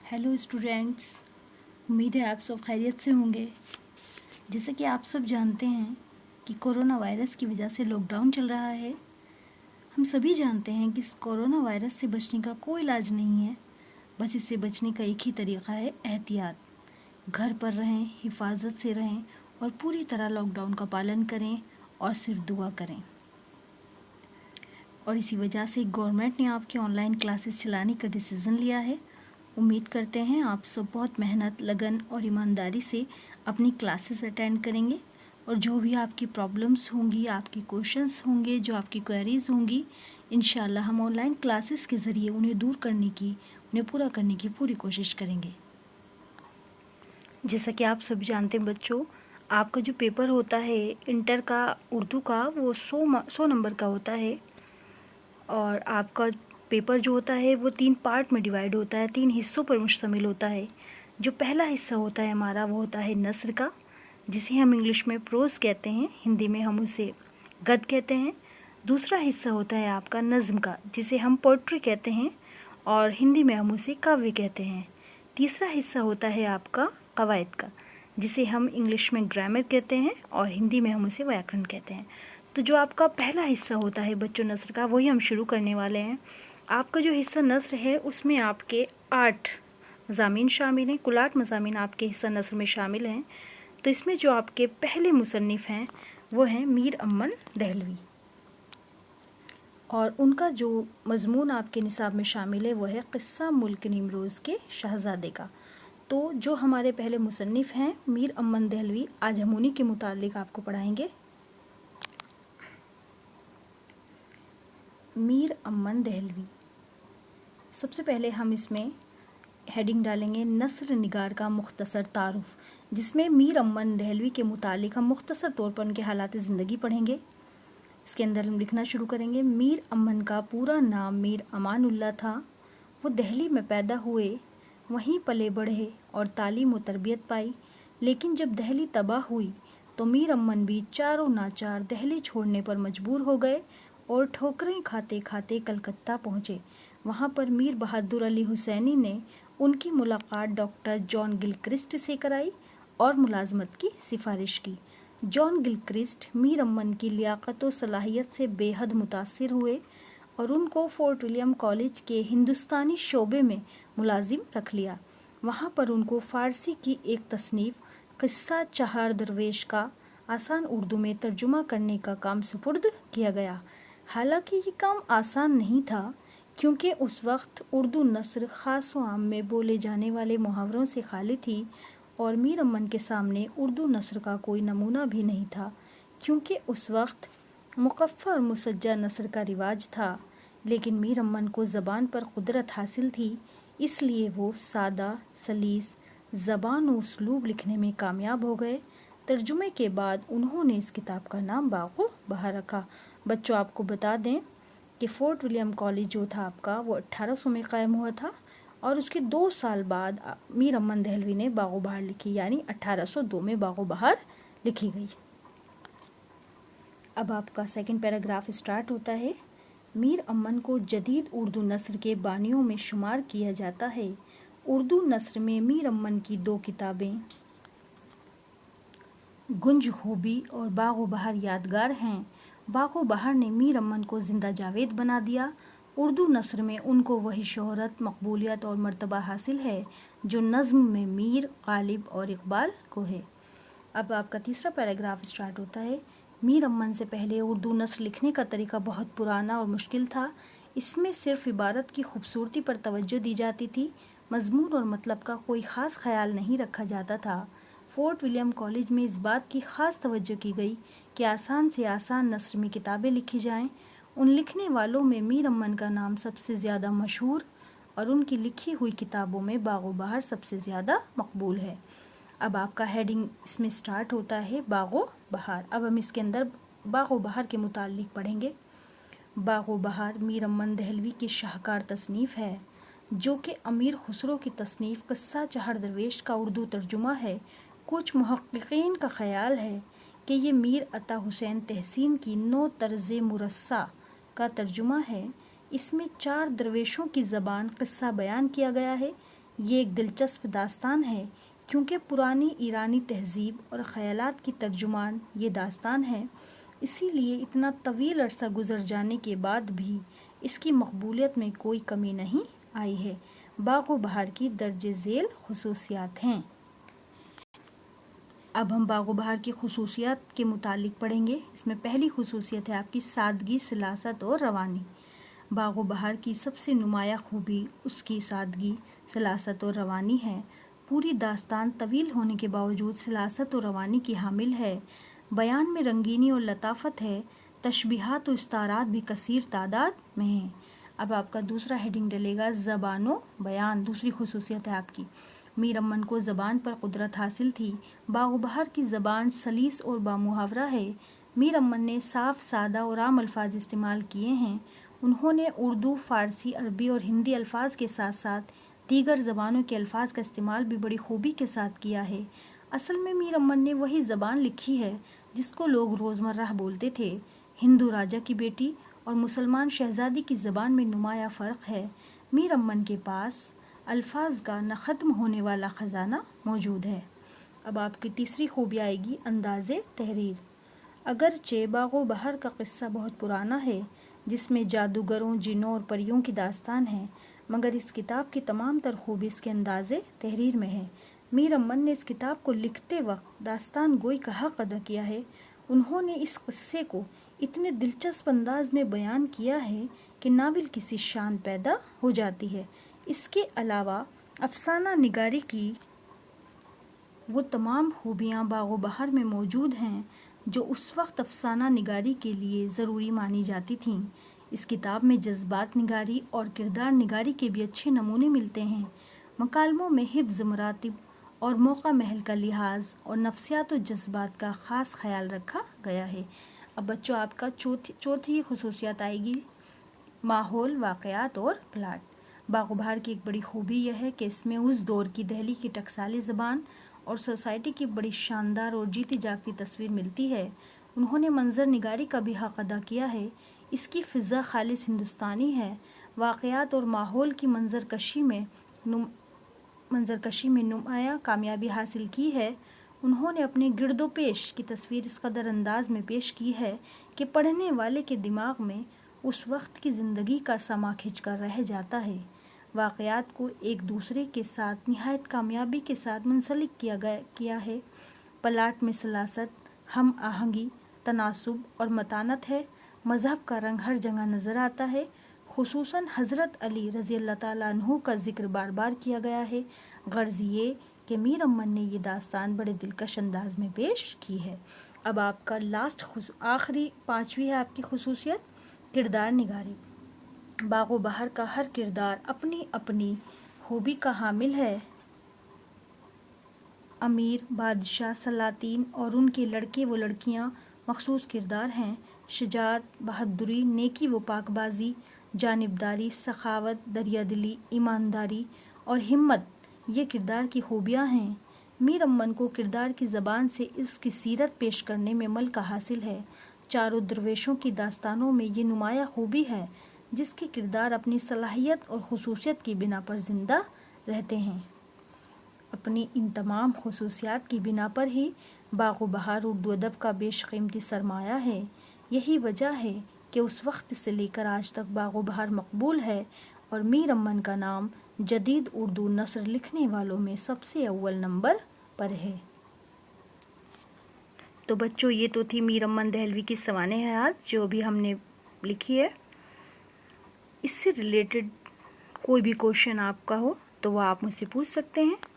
Hello students, उम्मीद है आप सब खैरियत से होंगे। जैसे कि आप सब जानते हैं कि कोरोना वायरस की वजह से लॉकडाउन चल रहा है। हम सभी जानते हैं कि इस कोरोना वायरस से बचने का कोई इलाज नहीं है, बस इससे बचने का एक ही तरीका है एहतियात। घर पर रहें, हिफाजत से रहें और पूरी तरह लॉकडाउन का पालन करें और सिर्फ दुआ करें। और इसी वजह से गवर्नमेंट ने आपकी ऑनलाइन क्लासेस चलाने का डिसीज़न लिया है। उम्मीद करते हैं आप सब बहुत मेहनत, लगन और ईमानदारी से अपनी क्लासेस अटेंड करेंगे और जो भी आपकी प्रॉब्लम्स होंगी, आपकी क्वेश्चंस होंगे, जो आपकी क्वेरीज़ होंगी, इंशाल्लाह हम ऑनलाइन क्लासेस के ज़रिए उन्हें दूर करने की, उन्हें पूरा करने की पूरी कोशिश करेंगे। जैसा कि आप सब जानते हैं बच्चों, आपका जो पेपर होता है इंटर का उर्दू का, वो 100 नंबर का होता है और आपका पेपर जो होता है वो 3 पार्ट में डिवाइड होता है, 3 हिस्सों पर मुश्तमिल होता है। जो पहला हिस्सा होता है हमारा वो होता है नस्र का, जिसे हम इंग्लिश में प्रोज़ कहते हैं, हिंदी में हम उसे गद्य कहते हैं। दूसरा हिस्सा होता है आपका नज़्म का, जिसे हम पोइट्री कहते हैं और हिंदी में हम उसे काव्य कहते हैं। तीसरा हिस्सा होता है आपका कवायद का, जिसे हम इंग्लिश में ग्रामर कहते हैं और हिंदी में हम उसे व्याकरण कहते हैं। तो जो आपका पहला हिस्सा होता है बच्चों नस्र का, वही हम शुरू करने वाले हैं। आपका जो हिस्सा नस्र है उसमें आपके 8 मज़ामीन शामिल हैं, कुल 8 मज़ामीन आपके हिस्सा नस्र में शामिल हैं। तो इसमें जो आपके पहले मुसन्निफ़ हैं वो हैं मीर अमन दहलवी और उनका जो मज़मून आपके निसाब में शामिल है वो है क़िस्सा मुल्क निमरोज़ के शहज़ादे का। तो जो हमारे पहले मुसन्निफ़ हैं मीर अमन दहलवी, आज हम उन्हीं के मुतालिक आपको पढ़ाएंगे। मीर अमन दहलवी, सबसे पहले हम इसमें हेडिंग डालेंगे नस्र निगार का मुख्तसर तारुफ, जिसमें मीर अमन दहलवी के मुतालिक हम मुख्तसर तौर पर उनके हालात ज़िंदगी पढ़ेंगे। इसके अंदर हम लिखना शुरू करेंगे। मीर अमन का पूरा नाम मीर अमानुल्लाह था। वो दिल्ली में पैदा हुए, वहीं पले बढ़े और तालीम व तरबियत पाई। लेकिन जब दिल्ली तबाह हुई तो मीर अमन भी चारों नाचार दिल्ली छोड़ने पर मजबूर हो गए और ठोकरें खाते खाते कलकत्ता पहुँचे। वहाँ पर मीर बहादुर अली हुसैनी ने उनकी मुलाकात डॉक्टर जॉन गिलक्रिस्ट से कराई और मुलाजमत की सिफारिश की। जॉन गिलक्रिस्ट मीर अमन की लियाकत व सलाहियत से बेहद मुतासिर हुए और उनको फोर्ट विलियम कॉलेज के हिंदुस्तानी शोबे में मुलाजिम रख लिया। वहाँ पर उनको फ़ारसी की एक तसनीफ़ क़िस्सा चहार दरवेश का आसान उर्दू में तर्जुमा करने का काम सुपुर्द किया गया। हालांकि ये काम आसान नहीं था, क्योंकि उस वक्त उर्दू नस्र ख़ास व आम में बोले जाने वाले मुहावरों से खाली थी और मीर अमन के सामने उर्दू नस्र का कोई नमूना भी नहीं था, क्योंकि उस वक्त मुकफ़्फ़ा और मुसज्जा नस्र का रिवाज था। लेकिन मीर अमन को ज़बान पर कुदरत हासिल थी, इसलिए वो सादा सलीस ज़बान व उसलूब लिखने में कामयाब हो गए। तर्जुमे के बाद उन्होंने इस किताब का नाम बाग़ो बहार रखा। बच्चों, आपको बता दें कि फोर्ट विलियम कॉलेज जो था आपका वो 1800 में कायम हुआ था और उसके 2 साल बाद मीर अमन दहलवी ने बाग़ो बहार लिखी, यानी 1802 में बाग़ो बहार लिखी गई। अब आपका सेकंड पैराग्राफ स्टार्ट होता है। मीर अमन को जदीद उर्दू नस्र के बानियों में शुमार किया जाता है। उर्दू नस्र में मीर अमन की 2 किताबें गुंज खूबी और बाग़ो बहार यादगार हैं। बाग़ो बहार ने मीर अमन को ज़िंदा जावेद बना दिया। उर्दू नस्र में उनको वही शोहरत, मकबूलियत और मर्तबा हासिल है जो नज़्म में मीर, गालिब और इकबाल को है। अब आपका तीसरा पैराग्राफ स्टार्ट होता है। मीर अमन से पहले उर्दू नस्र लिखने का तरीका बहुत पुराना और मुश्किल था। इसमें सिर्फ इबारत की खूबसूरती पर तवज्जो दी जाती थी, मज़मून और मतलब का कोई ख़ास ख्याल नहीं रखा जाता था। फोर्ट विलियम कॉलेज में इस बात की ख़ास तवज्जो की गई कि आसान से आसान नस्र में किताबें लिखी जाएं। उन लिखने वालों में मीर अमन का नाम सबसे ज़्यादा मशहूर और उनकी लिखी हुई किताबों में बाग़ो बहार सबसे ज़्यादा मकबूल है। अब आपका हेडिंग इसमें स्टार्ट होता है बाग़ो बहार। अब हम इसके अंदर बाग़ो बहार के मुताल्लिक पढ़ेंगे। बाग़ो बहार मीर अमन दहलवी की शाहकार तसनीफ़ है, जो कि अमीर खुसरो की तसनीफ़ क़िस्सा चहार दरवेश का उर्दू तर्जुमा है। कुछ मुहक्किकीन का ख़याल है कि ये मीर अता हुसैन तहसीन की 9 तर्ज़े मुरस्सा का तर्जुमा है। इसमें 4 दरवेशों की ज़बान क़िस्सा बयान किया गया है। یہ ایک دلچسپ داستان ہے کیونکہ پرانی ایرانی تہذیب اور خیالات کی ترجمان یہ داستان ہے، اسی لیے اتنا طویل عرصہ گزر جانے کے بعد بھی اس کی مقبولیت میں کوئی کمی نہیں آئی ہے۔ باغ و بہار کی درج ذیل خصوصیات ہیں۔ اب ہم باغ و بہار کی خصوصیات کے متعلق پڑھیں گے۔ اس میں پہلی خصوصیت ہے آپ کی سادگی، سلاست اور روانی۔ باغ و بہار کی سب سے نمایاں خوبی اس کی سادگی، سلاست اور روانی ہے۔ پوری داستان طویل ہونے کے باوجود سلاست اور روانی کی حامل ہے۔ بیان میں رنگینی اور لطافت ہے۔ تشبیہات و استعارات بھی کثیر تعداد میں ہیں۔ اب آپ کا دوسرا ہیڈنگ ڈلے گا زبان و بیان۔ دوسری خصوصیت ہے آپ کی میر امن کو زبان پر قدرت حاصل تھی۔ باغ و بہار کی زبان سلیس اور بامحاورہ ہے۔ میر امن نے صاف، سادہ اور عام الفاظ استعمال کیے ہیں۔ انہوں نے اردو، فارسی، عربی اور ہندی الفاظ کے ساتھ ساتھ دیگر زبانوں کے الفاظ کا استعمال بھی بڑی خوبی کے ساتھ کیا ہے۔ اصل میں میر امن نے وہی زبان لکھی ہے جس کو لوگ روزمرہ بولتے تھے۔ ہندو راجا کی بیٹی اور مسلمان شہزادی کی زبان میں نمایاں فرق ہے۔ میر امن کے پاس الفاظ کا نہ ختم ہونے والا خزانہ موجود ہے۔ اب آپ کی تیسری خوبی آئے گی انداز تحریر۔ اگرچہ باغ و بہار کا قصہ بہت پرانا ہے جس میں جادوگروں، جنوں اور پریوں کی داستان ہے، مگر اس کتاب کی تمام تر خوبی اس کے انداز تحریر میں ہے۔ میر امن نے اس کتاب کو لکھتے وقت داستان گوئی کا حق ادا کیا ہے۔ انہوں نے اس قصے کو اتنے دلچسپ انداز میں بیان کیا ہے کہ ناول کسی شان پیدا ہو جاتی ہے۔ اس کے علاوہ افسانہ نگاری کی وہ تمام خوبیاں باغ و بہار میں موجود ہیں جو اس وقت افسانہ نگاری کے لیے ضروری مانی جاتی تھیں۔ اس کتاب میں جذبات نگاری اور کردار نگاری کے بھی اچھے نمونے ملتے ہیں۔ مکالموں میں حفظ مراتب اور موقع محل کا لحاظ اور نفسیات و جذبات کا خاص خیال رکھا گیا ہے۔ اب بچوں آپ کا چوتھی خصوصیت آئے گی ماحول، واقعات اور پلاٹ۔ باغ و بہار کی ایک بڑی خوبی یہ ہے کہ اس میں اس دور کی دہلی کی ٹکسالی زبان اور سوسائٹی کی بڑی شاندار اور جیتی جاگتی تصویر ملتی ہے۔ انہوں نے منظر نگاری کا بھی حق ادا کیا ہے۔ اس کی فضا خالص ہندوستانی ہے۔ واقعات اور ماحول کی منظر کشی میں نمایاں کامیابی حاصل کی ہے۔ انہوں نے اپنے گرد و پیش کی تصویر اس قدر انداز میں پیش کی ہے کہ پڑھنے والے کے دماغ میں اس وقت کی زندگی کا سما کھنچ کر رہ جاتا ہے۔ واقعات کو ایک دوسرے کے ساتھ نہایت کامیابی کے ساتھ منسلک کیا ہے۔ پلاٹ میں سلاست، ہم آہنگی، تناسب اور متانت ہے۔ مذہب کا رنگ ہر جگہ نظر آتا ہے۔ خصوصاً حضرت علی رضی اللہ تعالیٰ عنہ کا ذکر بار بار کیا گیا ہے۔ غرض یہ کہ میر امن نے یہ داستان بڑے دلکش انداز میں پیش کی ہے۔ اب آپ کا آخری پانچویں ہے آپ کی خصوصیت کردار نگاری۔ باغ و بہار کا ہر کردار اپنی اپنی خوبی کا حامل ہے۔ امیر، بادشاہ، سلاطین اور ان کے لڑکے و لڑکیاں مخصوص کردار ہیں۔ شجاعت، بہادری، نیکی و پاک بازی، جانبداری، سخاوت، دریا دلی، ایمانداری اور ہمت یہ کردار کی خوبیاں ہیں۔ میر امن کو کردار کی زبان سے اس کی سیرت پیش کرنے میں ملکہ حاصل ہے۔ چاروں درویشوں کی داستانوں میں یہ نمایاں خوبی ہے جس کے کردار اپنی صلاحیت اور خصوصیت کی بنا پر زندہ رہتے ہیں۔ اپنی ان تمام خصوصیات کی بنا پر ہی باغ و بہار اردو ادب کا بیش قیمتی سرمایہ ہے۔ یہی وجہ ہے کہ اس وقت سے لے کر آج تک باغ و بہار مقبول ہے اور میر امن کا نام جدید اردو نثر لکھنے والوں میں سب سے اول نمبر پر ہے۔ تو بچوں یہ تو تھی میر امن دہلوی کی سوانح حیات جو بھی ہم نے لکھی ہے۔ اس سے ریلیٹڈ کوئی بھی کوشچن آپ کا ہو تو وہ آپ مجھ سے پوچھ سکتے ہیں۔